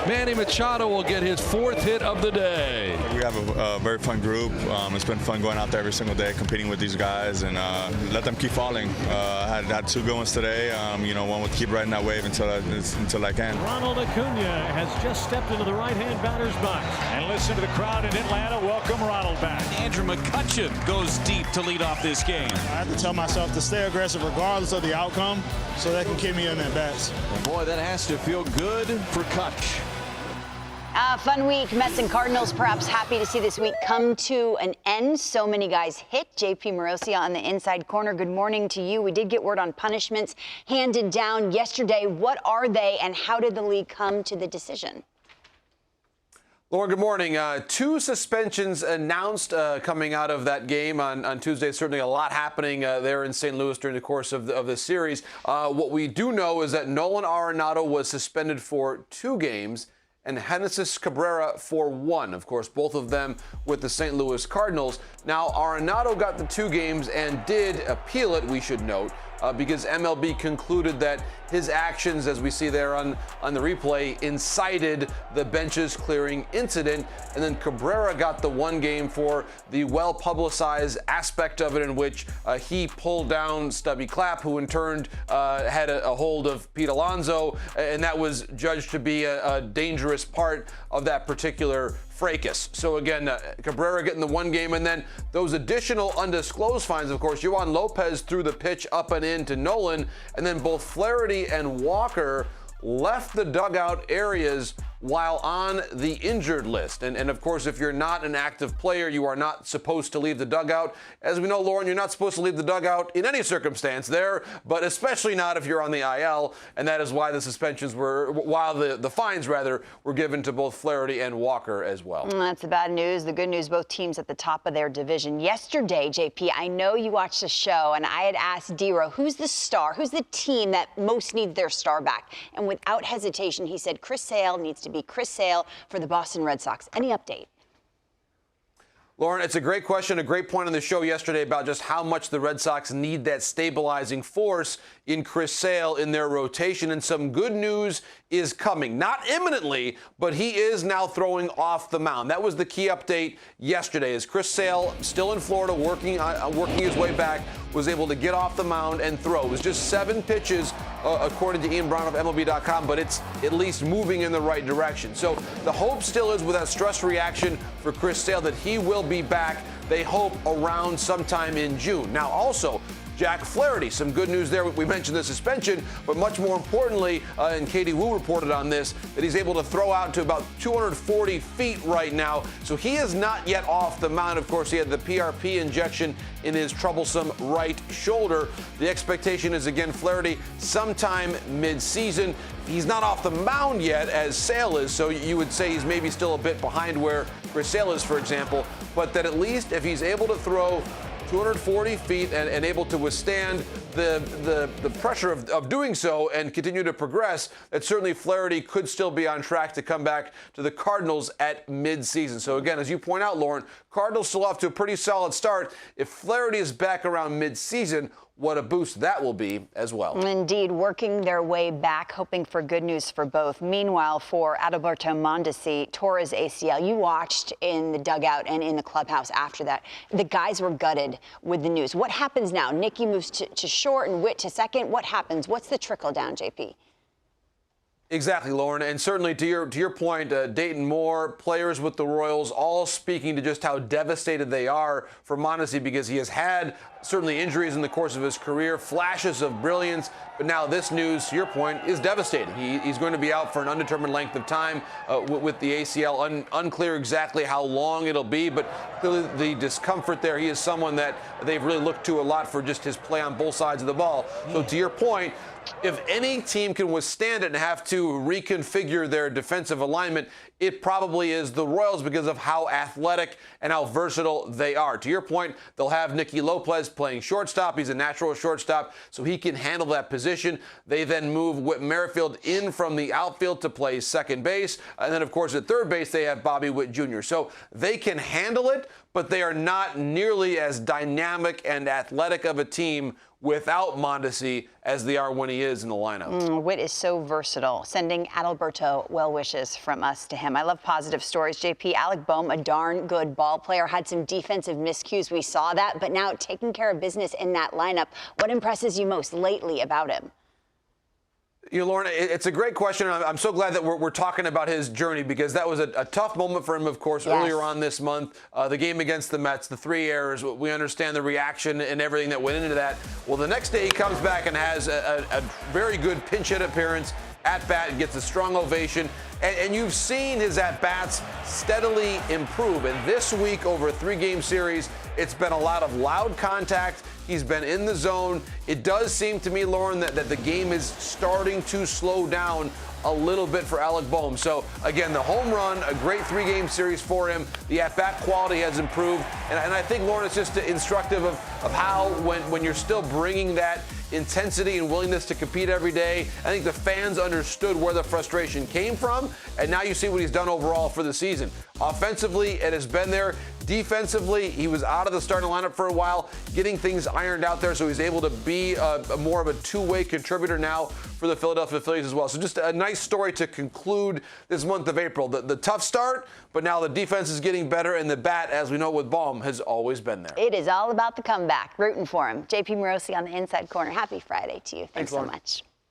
Manny Machado will get his 4th hit of the day. We have a very fun group. It's been fun going out there every single day, competing with these guys, and let them keep falling. I had 2 good ones today. One would keep riding that wave until I can. Ronald Acuna has just stepped into the right-hand batter's box. And listen to the crowd in Atlanta. Welcome Ronald back. Andrew McCutchen goes deep to lead off this game. I have to tell myself to stay aggressive regardless of the outcome so that can keep me in at bats. Boy, that has to feel good for Kutch. Fun week. Mets and Cardinals perhaps happy to see this week come to an end. So many guys hit. JP Morosi on the inside corner. Good morning to you. We did get word on punishments handed down yesterday. What are they and how did the league come to the decision? Lauren, good morning. 2 suspensions announced coming out of that game on Tuesday. Certainly a lot happening there in St. Louis during the course of the series. What we do know is that Nolan Arenado was suspended for 2 games and Genesis Cabrera for 1. Of course, both of them with the St. Louis Cardinals. Now, Arenado got the 2 games and did appeal it, we should note, because MLB concluded that his actions, as we see there on the replay, incited the benches clearing incident. And then Cabrera got the 1 game for the well-publicized aspect of it in which he pulled down Stubby Clapp, who in turn had a hold of Pete Alonso, and that was judged to be a dangerous part of that particular fracas. So again, Cabrera getting the 1 game, and then those additional undisclosed fines, of course. Yohan Lopez threw the pitch up and in to Nolan, and then both Flaherty and Walker left the dugout areas while on the injured list. And of course, if you're not an active player, you are not supposed to leave the dugout. As we know, Lauren, you're not supposed to leave the dugout in any circumstance there, but especially not if you're on the IL. And that is why the suspensions while the fines rather, were given to both Flaherty and Walker as well. That's the bad news. The good news, both teams at the top of their division. Yesterday, JP, I know you watched the show, and I had asked Dero, who's the star? Who's the team that most needs their star back? And without hesitation, he said Chris Sale needs to be Chris Sale for the Boston Red Sox. Any update? Lauren, it's a great question, a great point on the show yesterday about just how much the Red Sox need that stabilizing force in Chris Sale in their rotation. And some good news is coming. Not imminently, but he is now throwing off the mound. That was the key update yesterday, as Chris Sale, still in Florida, working his way back, was able to get off the mound and throw. It was just 7 pitches, according to Ian Brown of MLB.com, but it's at least moving in the right direction. So the hope still is, with that stress reaction for Chris Sale, that he will be back, they hope, around sometime in June. Now, also, Jack Flaherty, some good news there. We mentioned the suspension, but much more importantly, and Katie Wu reported on this, that he's able to throw out to about 240 feet right now. So he is not yet off the mound. Of course, he had the PRP injection in his troublesome right shoulder. The expectation is, again, Flaherty sometime mid-season. He's not off the mound yet, as Sale is, so you would say he's maybe still a bit behind where Chris Sale is, for example, but that at least if he's able to throw 240 feet and able to withstand the pressure of doing so and continue to progress, that certainly Flaherty could still be on track to come back to the Cardinals at midseason. So again, as you point out, Lauren, Cardinals still off to a pretty solid start. If Flaherty is back around midseason, what a boost that will be as well. Indeed, working their way back, hoping for good news for both. Meanwhile, for Adalberto Mondesi, tore his ACL. You watched in the dugout and in the clubhouse after that. The guys were gutted with the news. What happens now? Nicky moves to short and Witt to second. What happens? What's the trickle down, JP? Exactly, Lauren, and certainly to your point, Dayton Moore, players with the Royals, all speaking to just how devastated they are for Mondesi, because he has had certainly injuries in the course of his career, flashes of brilliance, but now this news, to your point, is devastating. He's going to be out for an undetermined length of time with the ACL. Unclear exactly how long it'll be, but clearly the discomfort there. He is someone that they've really looked to a lot for just his play on both sides of the ball. So to your point, if any team can withstand it and have to reconfigure their defensive alignment, it probably is the Royals, because of how athletic and how versatile they are. To your point, they'll have Nicky Lopez playing shortstop. He's a natural shortstop, so he can handle that position. They then move Whit Merrifield in from the outfield to play second base. And then, of course, at third base, they have Bobby Witt Jr. So they can handle it, but they are not nearly as dynamic and athletic of a team without Mondesi as they are when he is in the lineup. Witt is so versatile. Sending Adalberto well wishes from us to him. I love positive stories. JP, Alec Bohm, a darn good ball player, had some defensive miscues. We saw that, but now taking care of business in that lineup. What impresses you most lately about him? You know, Lauren, it's a great question. I'm so glad that we're talking about his journey, because that was a tough moment for him, of course, earlier on this month. The game against the Mets, the 3 errors, we understand the reaction and everything that went into that. Well, the next day he comes back and has a very good pinch hit appearance at bat and gets a strong ovation. And you've seen his at-bats steadily improve. And this week, over a 3-game series, it's been a lot of loud contact. He's been in the zone. It does seem to me, Lauren, that the game is starting to slow down a little bit for Alec Bohm. So, again, the home run, a great 3-game series for him. The at-bat quality has improved. And I think, Lauren, it's just instructive of how when you're still bringing that intensity and willingness to compete every day, I think the fans understood where the frustration came from, and now you see what he's done overall for the season. Offensively, it has been there. Defensively, he was out of the starting lineup for a while, getting things ironed out there, so he's able to be more of a two-way contributor now for the Philadelphia Phillies as well. So just a nice story to conclude this month of April. The tough start, but now the defense is getting better, and the bat, as we know with Bohm, has always been there. It is all about the comeback. Rooting for him. JP Morosi on the Inside Corner. Happy Friday to you. Thanks so much.